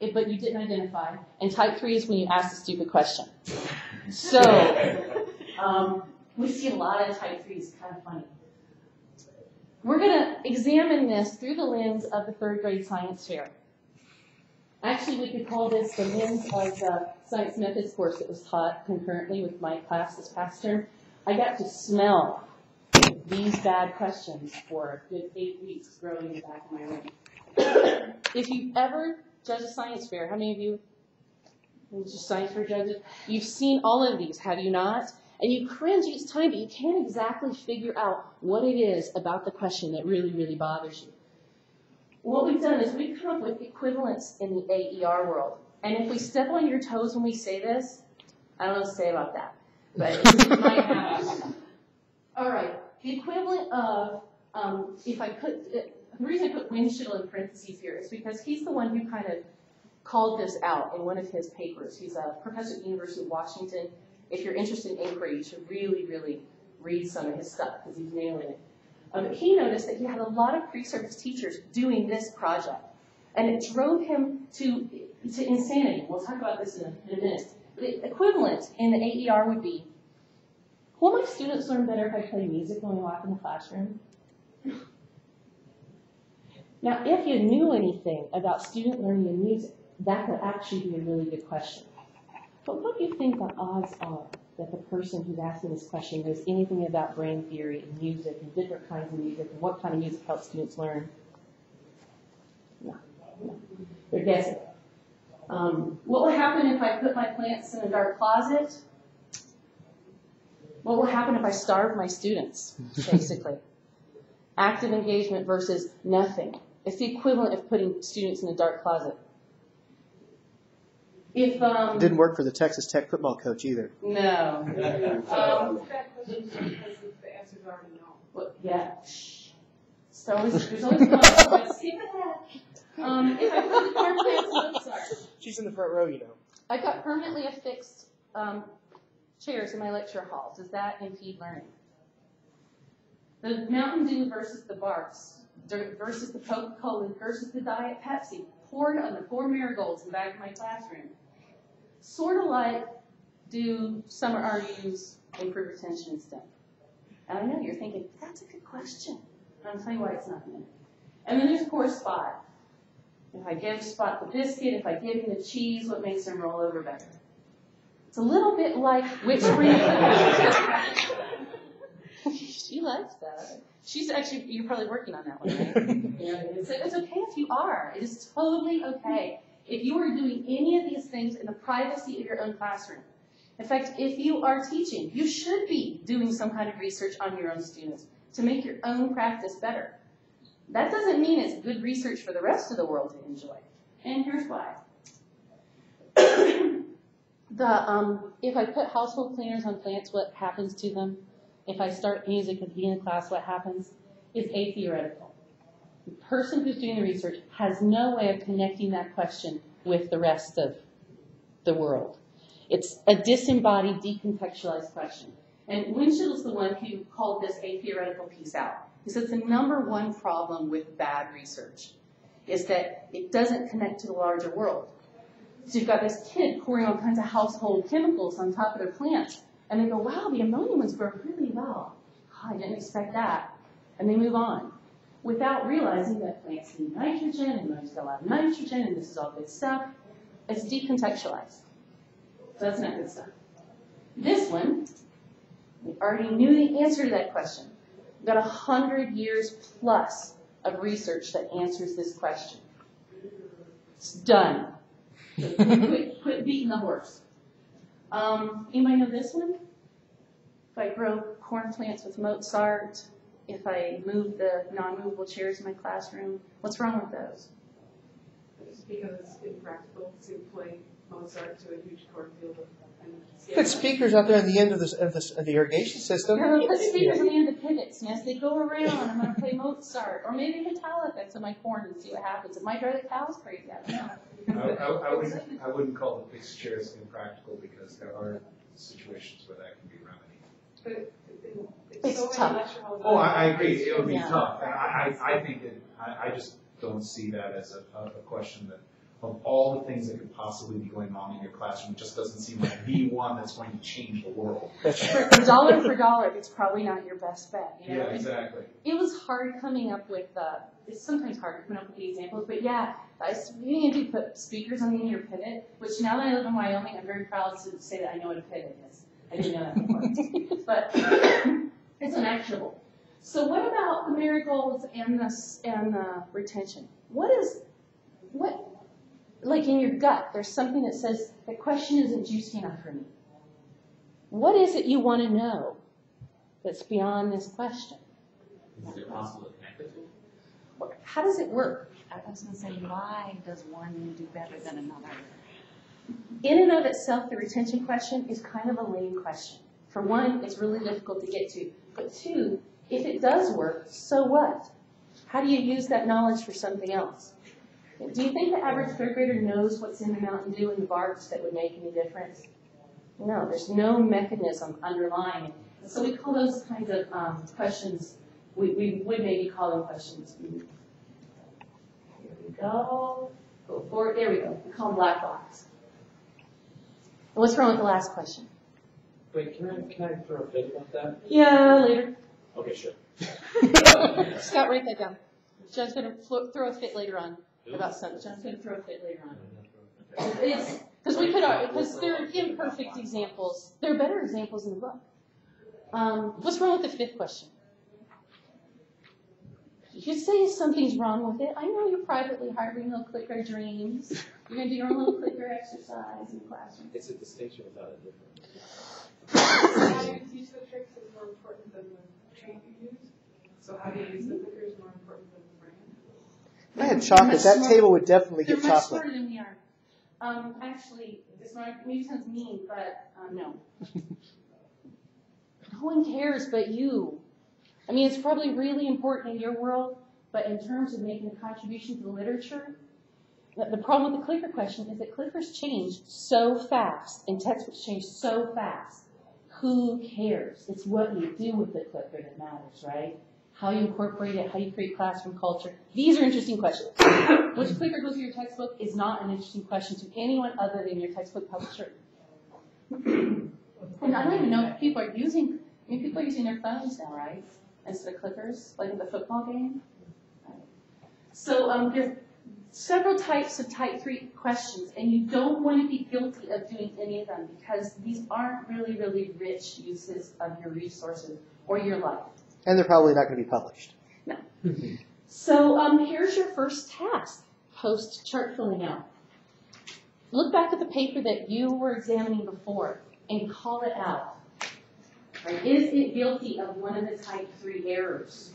but you didn't identify. And type 3 is when you ask a stupid question. So we see a lot of type 3s, kind of funny. We're going to examine this through the lens of the 3rd grade science fair. Actually, we could call this the lens of the science methods course that was taught concurrently with my class this past term. I got to smell these bad questions for a good 8 weeks growing in the back of my room. If you've ever judged a science fair, how many of you are just science fair judges? You've seen all of these, have you not? And you cringe each time, but you can't exactly figure out what it is about the question that really, really bothers you. What we've done is we've come up with equivalents in the AER world. And if we step on your toes when we say this, I don't know what to say about that. But it might happen. All right. The equivalent of, if I put, the reason I put Winchell in parentheses here is because he's the one who kind of called this out in one of his papers. He's a professor at the University of Washington. If you're interested in inquiry, you should really, really read some of his stuff because he's nailing it. He noticed that he had a lot of pre-service teachers doing this project, and it drove him to insanity. We'll talk about this in a minute. The equivalent in the AER would be, will my students learn better if I play music when we walk in the classroom? Now, if you knew anything about student learning and music, that could actually be a really good question. But what do you think the odds are that the person who's asking this question knows anything about brain theory and music and different kinds of music and what kind of music helps students learn? No. They're guessing. What will happen if I put my plants in a dark closet? What will happen if I starve my students, basically? Active engagement versus nothing. It's the equivalent of putting students in a dark closet. If didn't work for the Texas Tech football coach either. No. Yeah. So there's always one. Skip ahead. If I put the corn plants in she's in the front row, you know. I've got permanently affixed chairs in my lecture halls. Does that impede learning? The Mountain Dew versus the Barks versus the Coca-Cola versus the Diet Pepsi poured on the 4 marigolds in the back of my classroom. Sort of like, do summer RUs improve retention in STEM? And I know you're thinking, that's a good question. And I'll tell you why it's not in there. And then there's course 5. If I give Spot the biscuit, if I give him the cheese, what makes him roll over better? It's a little bit like which breed. She likes that. She's actually, you're probably working on that one, right? Yeah, it's okay if you are. It is totally okay if you are doing any of these things in the privacy of your own classroom. In fact, if you are teaching, you should be doing some kind of research on your own students to make your own practice better. That doesn't mean it's good research for the rest of the world to enjoy. And here's why. If I put household cleaners on plants, what happens to them? If I start music at the beginning of class, what happens? Is atheoretical. The person who's doing the research has no way of connecting that question with the rest of the world. It's a disembodied, decontextualized question. And Winchell is the one who called this atheoretical piece out. He says the #1 problem with bad research is that it doesn't connect to the larger world. So you've got this kid pouring all kinds of household chemicals on top of their plants. And they go, wow, the ammonia ones grow really well. Oh, I didn't expect that. And they move on without realizing that plants need nitrogen and there's a lot of nitrogen and this is all good stuff. It's decontextualized. So that's not good stuff. This one, we already knew the answer to that question. We've got 100 years plus of research that answers this question. It's done. So quit beating the horse. Anybody know this one? If I grow corn plants with Mozart, if I move the non-movable chairs in my classroom, what's wrong with those? Just because it's impractical to play Mozart to a huge cornfield. Put speakers out there at the end of the irrigation system. No, put speakers on the end of pivots, and as they go around, I'm going to play Mozart, or maybe Metallica to my corn and see what happens. It might drive the cows crazy, I don't know. I wouldn't call the fixed chairs impractical because there are situations where that can be remedied. But it's so tough. Oh, I agree. It would be Yeah. tough. And I think that I just don't see that as a question that of all the things that could possibly be going wrong in your classroom, it just doesn't seem like the one that's going to change the world. For dollar, it's probably not your best bet. You know? Yeah, exactly. It was hard coming up with, it's sometimes hard coming up with the examples, but yeah, you need to put speakers on the end of your pivot, which now that I live in Wyoming, I'm very proud to say that I know what a pivot is. I didn't know that before. But it's unactionable. So what about the marigolds and the retention? Like in your gut, there's something that says, the question isn't juicy enough for me. What is it you want to know that's beyond this question? Is it possible to connect the two? How does it work? I was going to say, why does one do better than another? In and of itself, the retention question is kind of a lame question. For one, it's really difficult to get to. But two, if it does work, so what? How do you use that knowledge for something else? Do you think the average third grader knows what's in the Mountain Dew and the barks that would make any difference? No, there's no mechanism underlying it. So we call those kinds of questions, we would maybe call them questions. Here we go. Go forward. There we go. We call them black box. And what's wrong with the last question? Wait, can I throw a fit about that? Yeah, later. Okay, sure. Scott, write that down. John's going to throw a fit later on about something. John's going to throw a fit later on. It's because they're imperfect examples. They're better examples in the book. What's wrong with the fifth question? You say something's wrong with it. I know you're privately harboring little clicker dreams. You're going to do your own little clicker exercise in the classroom. It's a distinction without a difference. How you use the tricks is more important than the train you use. So how you use the clicker is more important than the brain. If I had chocolate, that table would definitely They're get much chocolate. smarter than we are. Actually, this maybe sounds mean, but no. No one cares but you. I mean, it's probably really important in your world, but in terms of making a contribution to the literature, the problem with the clicker question is that clickers change so fast and textbooks change so fast. Who cares? It's what you do with the clicker that matters, right? How you incorporate it, how you create classroom culture. These are interesting questions. Which clicker goes to your textbook is not an interesting question to anyone other than your textbook publisher. And I don't even know if people are using their phones now, right? Instead of clickers, like in the football game. So there are several types of type 3 questions, and you don't want to be guilty of doing any of them because these aren't really, really rich uses of your resources or your life. And they're probably not going to be published. No. So here's your first task, post chart filling out. Look back at the paper that you were examining before and call it out. Right? Is it guilty of one of the type 3 errors?